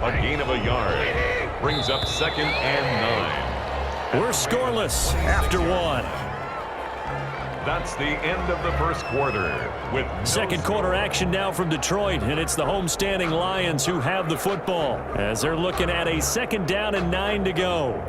A gain of a yard. Brings up 2nd and 9. We're scoreless after 1. That's the end of the first quarter. With Second quarter action now from Detroit, and it's the homestanding Lions who have the football as they're looking at a 2nd down and 9 to go.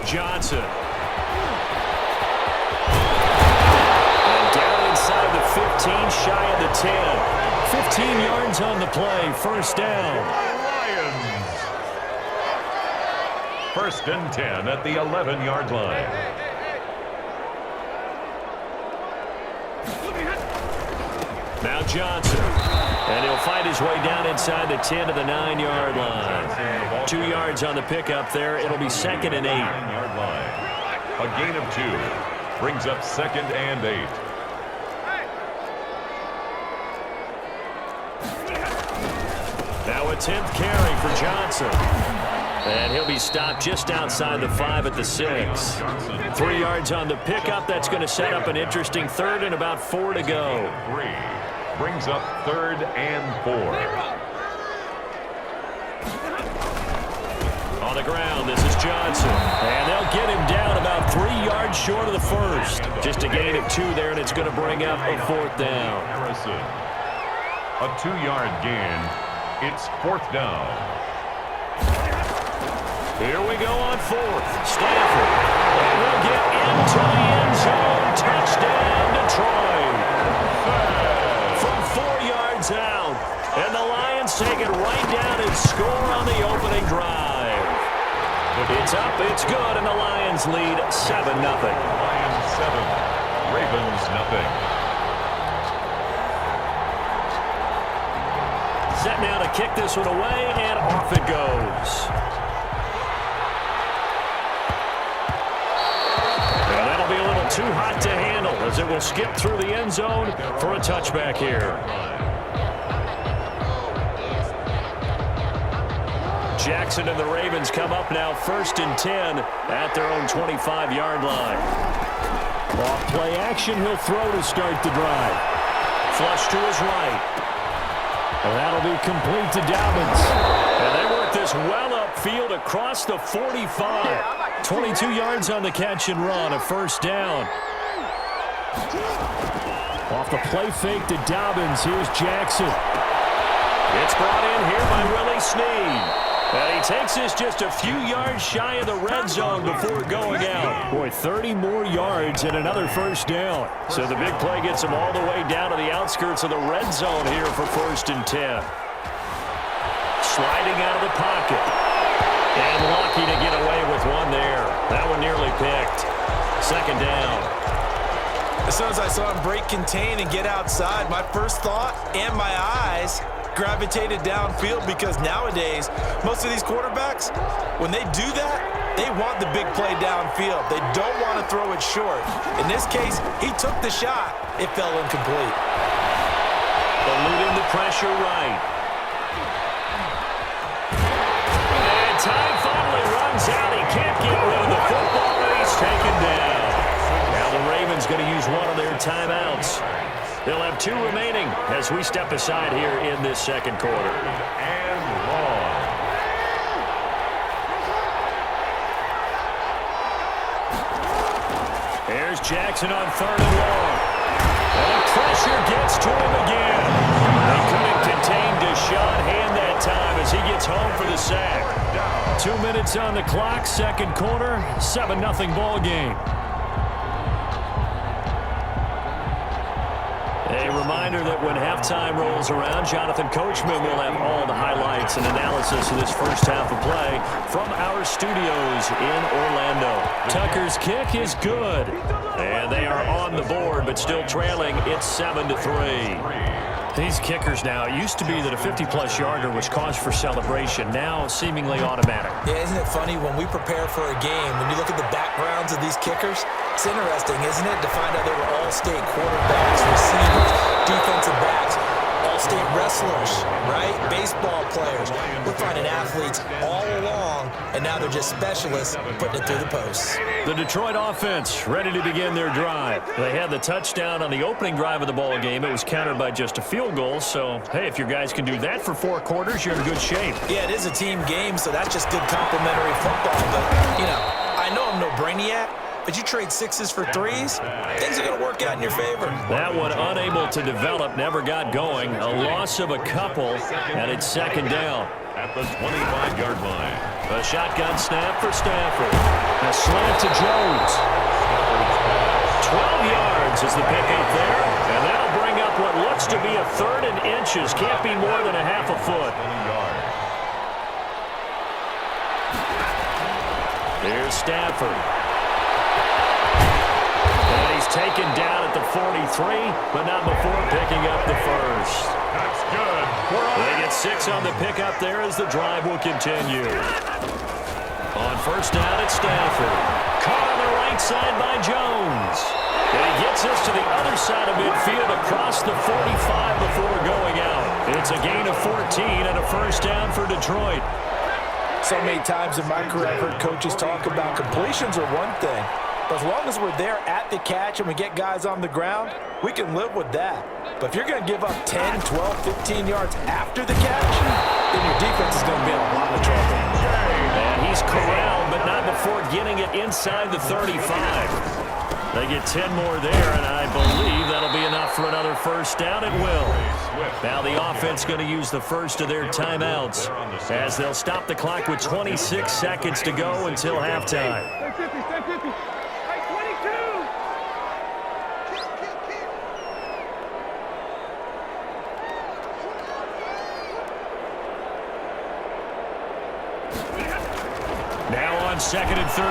Johnson. And down inside the 15, shy of the 10. 15 yards on the play, first down. Lions. 1st and 10 at the 11-yard line. Now Johnson. And he'll find his way down inside the 10 to the 9-yard line. 2 yards on the pickup there. It'll be 2nd and 8. 9-yard line. A gain of 2. Brings up 2nd and 8. Now a 10th carry for Johnson. And he'll be stopped just outside the 5 at the 6. 3 yards on the pickup. That's going to set up an interesting 3rd and about 4 to go. 3. Brings up 3rd and 4. On the ground, this is Johnson. And they'll get him down about 3 yards short of the first. Just a gain of 2 there, and it's going to bring up a 4th down. Harrison. A 2-yard gain. It's 4th down. Here we go on 4th. Stafford. And we'll get into the end zone. Touchdown, Detroit. From 4 yards out. And the Lions take it right down and score on the opening drive. It's up, it's good, and the Lions lead 7-0. Lions 7. Ravens nothing. Set now to kick this one away, and off it goes. Now that'll be a little too hot to handle as it will skip through the end zone for a touchback here. Jackson and the Ravens come up now 1st and 10 at their own 25-yard line. Off play action, he'll throw to start the drive. Flush to his right. And that'll be complete to Dobbins. And they work this well upfield across the 45. 22 yards on the catch and run, a 1st down. Off the play fake to Dobbins, here's Jackson. It's brought in here by Willie Snead. And he takes this just a few yards shy of the red zone before going out. Boy, 30 more yards and another 1st down. So the big play gets him all the way down to the outskirts of the red zone here for 1st and 10. Sliding out of the pocket. And lucky to get away with one there. That one nearly picked. 2nd down. As soon as I saw him break contain and get outside, my first thought and my eyes gravitated downfield, because nowadays most of these quarterbacks, when they do that, they want the big play downfield. They don't want to throw it short. In this case, he took the shot. It fell incomplete. Eluding the pressure right. And time finally runs out. He can't get rid of the football, and he's taken down. Now the Ravens going to use one of their timeouts. They'll have 2 remaining as we step aside here in this 2nd quarter. And long. Here's Jackson on 3rd and long. And the pressure gets to him again. They couldn't contain Deshaun Hand that time as he gets home for the sack. 2 minutes on the clock, 2nd quarter, 7-0 ball game. A reminder that when halftime rolls around, Jonathan Coachman will have all the highlights and analysis of this first half of play from our studios in Orlando. Tucker's kick is good, and they are on the board, but still trailing. It's 7-3. These kickers now, it used to be that a 50-plus yarder was cause for celebration. Now, seemingly automatic. Yeah, isn't it funny when we prepare for a game, when you look at the backgrounds of these kickers, it's interesting, isn't it, to find out they were all-state quarterbacks, receivers, wrestlers, right? Baseball players. We're finding athletes all along, and now they're just specialists putting it through the posts. The Detroit offense ready to begin their drive. They had the touchdown on the opening drive of the ball game. It was countered by just a field goal. So, hey, if your guys can do that for 4 quarters, you're in good shape. Yeah, it is a team game, so that's just good complimentary football. But, you know, I know I'm no brainiac, but you trade 6s for 3s, things are going to work out in your favor. That one unable to develop, never got going. A loss of a couple, and it's second down. At the 25-yard line. A shotgun snap for Stafford. A slant to Jones. 12 yards is the pickup there, and that'll bring up what looks to be a 3rd and inches. Can't be more than a half a foot. Here's Stafford. And he's taken down at the 43, but not before picking up the first. That's good. They get 6 on the pickup there as the drive will continue. On first down, it's Stafford. Caught on the right side by Jones. And he gets us to the other side of midfield across the 45 before going out. It's a gain of 14 and a first down for Detroit. So many times in my career, I've heard coaches talk about completions are one thing. But as long as we're there at the catch and we get guys on the ground, we can live with that. But if you're going to give up 10, 12, 15 yards after the catch, then your defense is going to be in a lot of trouble. And he's corralled, but not before getting it inside the 35. They get 10 more there, and I believe that'll be enough for another first down. It will. Now the offense going to use the first of their timeouts as they'll stop the clock with 26 seconds to go until halftime. Now on 2nd and 13,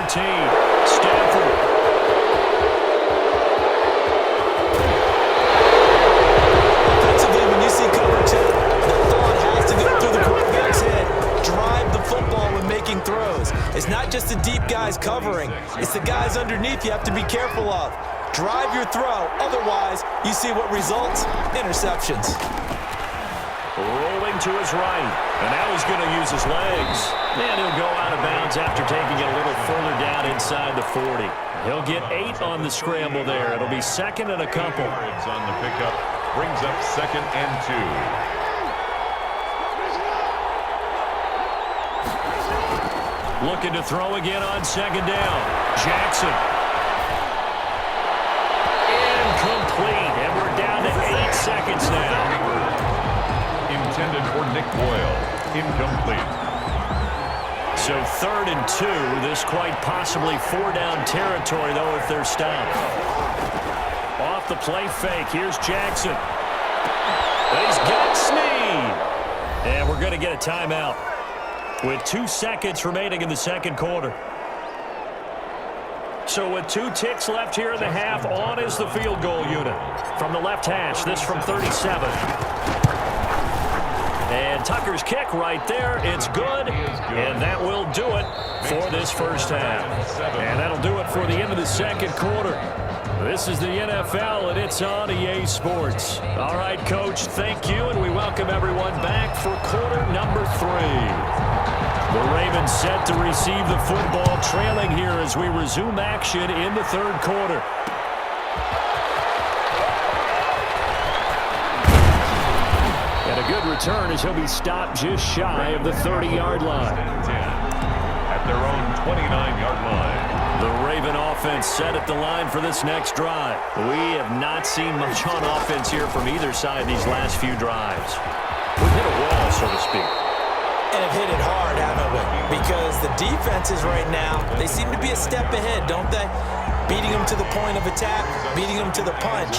Stafford. Defensively, when you see cover 2, the thought has to go through the quarterback's head. Drive the football when making throws. It's not just the deep guys covering. It's the guys underneath you have to be careful of. Drive your throw. Otherwise, you see what results? Interceptions. Rolling to his right, and now he's going to use his legs. And he'll go out of bounds after taking it a little further down inside the 40. He'll get 8 on the scramble there. It'll be 2nd and a couple. On the pickup, brings up 2nd and 2. Looking to throw again on 2nd down. Jackson. Incomplete, and we're down to 8 seconds now. Intended for Nick Boyle. Incomplete. So 3rd and 2. This quite possibly 4-down territory, though, if they're stopped. Off the play fake. Here's Jackson. He's got Snead. And we're going to get a timeout with 2 seconds remaining in the second quarter. So with 2 ticks left here in the half, on is the field goal unit. From the left hash, this from 37. And Tucker's kick right there. It's good, and that will do it for this first half. And that'll do it for the end of the second quarter. This is the NFL, and it's on EA Sports. All right, Coach, thank you, and we welcome everyone back for quarter number 3. The Ravens set to receive the football, trailing here as we resume action in the third quarter. And a good return as he'll be stopped just shy of the 30-yard line. At their own 29-yard line. The Raven offense set at the line for this next drive. We have not seen much on offense here from either side these last few drives. We've hit a wall, so to speak. And have hit it hard, haven't we? Because the defenses right now, they seem to be a step ahead, don't they? Beating them to the point of attack, beating them to the punch.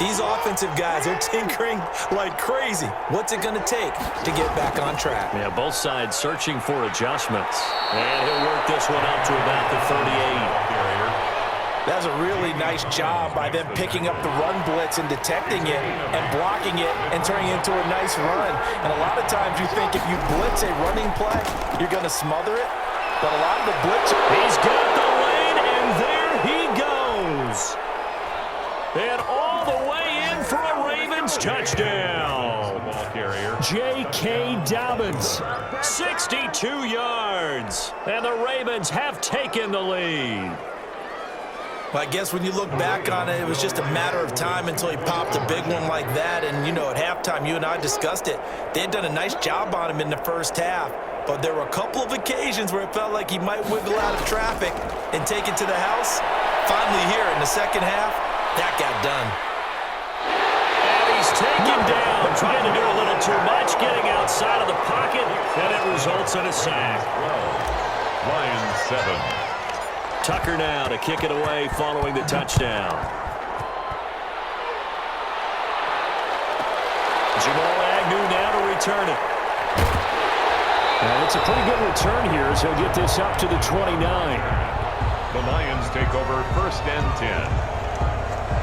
These offensive guys, they're tinkering like crazy. What's it going to take to get back on track? Yeah, both sides searching for adjustments. And he'll work this one out to about the 38. That's a really nice job by them picking up the run blitz and detecting it and blocking it and turning it into a nice run. And a lot of times you think if you blitz a running play, you're going to smother it. But a lot of the blitz... He's got the lane, and there he goes. And all the way in for a Ravens touchdown. Ball carrier. J.K. Dobbins. 62 yards. And the Ravens have taken the lead. Well, I guess when you look back on it, it was just a matter of time until he popped a big one like that. And, you know, at halftime, you and I discussed it. They had done a nice job on him in the first half. But there were a couple of occasions where it felt like he might wiggle out of traffic and take it to the house. Finally here in the second half, that got done. And he's taken down, trying to do a little too much, getting outside of the pocket, and it results in a sack. Lions 7. Tucker now to kick it away following the touchdown. Jamal Agnew now to return it. And it's a pretty good return here as he'll get this up to the 29. The Lions take over 1st and 10.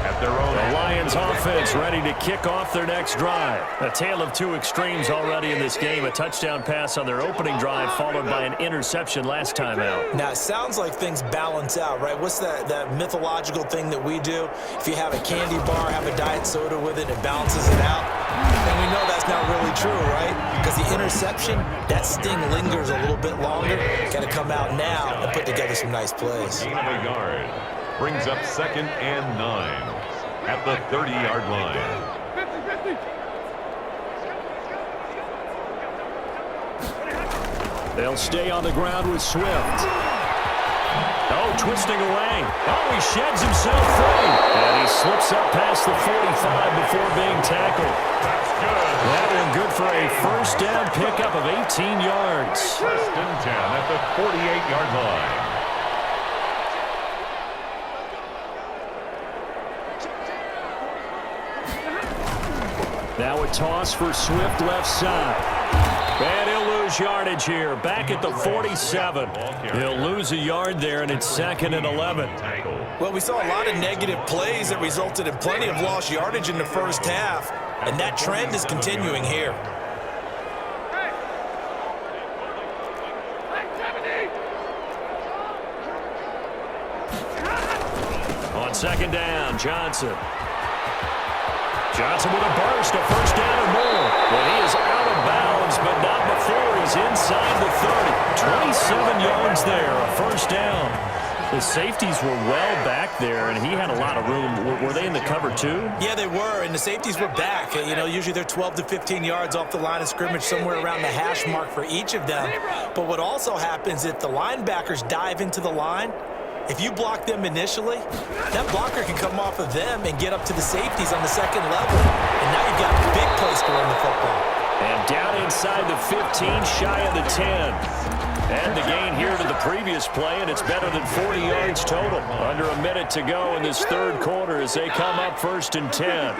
At their own. The Lions offense ready to kick off their next drive. A tale of two extremes already in this game. A touchdown pass on their opening drive followed by an interception last time out. Now, it sounds like things balance out, right? What's that mythological thing that we do? If you have a candy bar, have a diet soda with it, it balances it out. And we know that's not really true, right? Because the interception, that sting lingers a little bit longer. Got to come out now and put together some nice plays. Gain of a yard. Brings up 2nd and 9 at the 30-yard line. They'll stay on the ground with Swift. Oh, twisting away. Oh, he sheds himself free. And he slips up past the 45 before being tackled. That's good. That one good for a first down pickup of 18 yards. 1st and 10 at the 48-yard line. Now a toss for Swift left side. And he'll lose yardage here. Back at the 47. He'll lose a yard there, and it's 2nd and 11. Well, we saw a lot of negative plays that resulted in plenty of lost yardage in the first half, and that trend is continuing here. On 2nd down, Johnson. Johnson with a burst, a first down or more. Well, he is out of bounds, but not before he's inside the 30. 27 yards there, a first down. The safeties were well back there, and he had a lot of room. Were they in the cover too? Yeah, they were, and the safeties were back. You know, usually they're 12 to 15 yards off the line of scrimmage, somewhere around the hash mark for each of them. But what also happens if the linebackers dive into the line, if you block them initially, that blocker can come off of them and get up to the safeties on the second level. And now you've got a big place to run the football. And down inside the 15, shy of the 10. And the gain here to the previous play, and it's better than 40 yards total. Under a minute to go in this third quarter as they come up 1st and 10.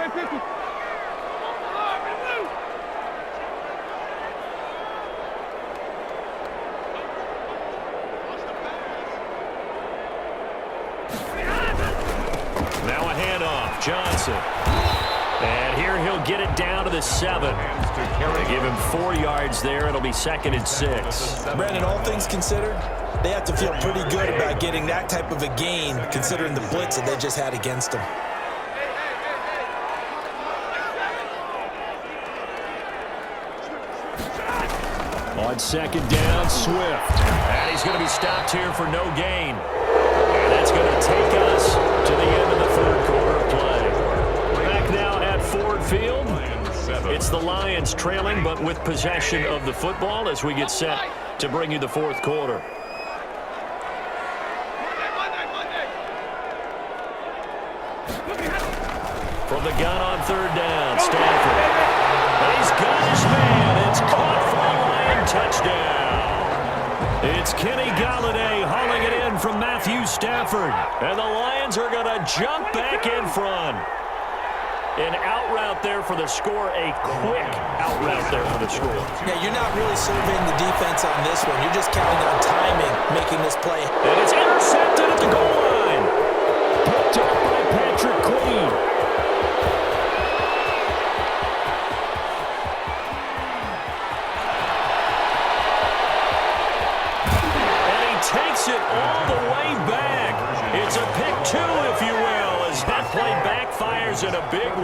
Johnson. And here he'll get it down to the 7. They give him 4 yards there. It'll be 2nd and 6. Brandon, all things considered, they have to feel pretty good about getting that type of a gain, considering the blitz that they just had against them. On 2nd down, Swift. And he's going to be stopped here for no gain. And that's going to take us to the end of the third quarter of play. Back now at Ford Field. It's the Lions trailing, but with possession of the football as we get set to bring you the fourth quarter. From the gun on 3rd down, Stanford. He's got his man. It's caught for a Lion touchdown. It's Kenny Galladay hauling it in from Matthew Stafford. And the Lions are going to jump back in front. An out route there for the score, a quick out route there for the score. Yeah, you're not really surveying the defense on this one. You're just counting on timing, making this play. And it's intercepted at the goal line. Picked up by Patrick Queen. And he takes it all the way back. It's a pick 2, if you will, as that play backfires in a big way.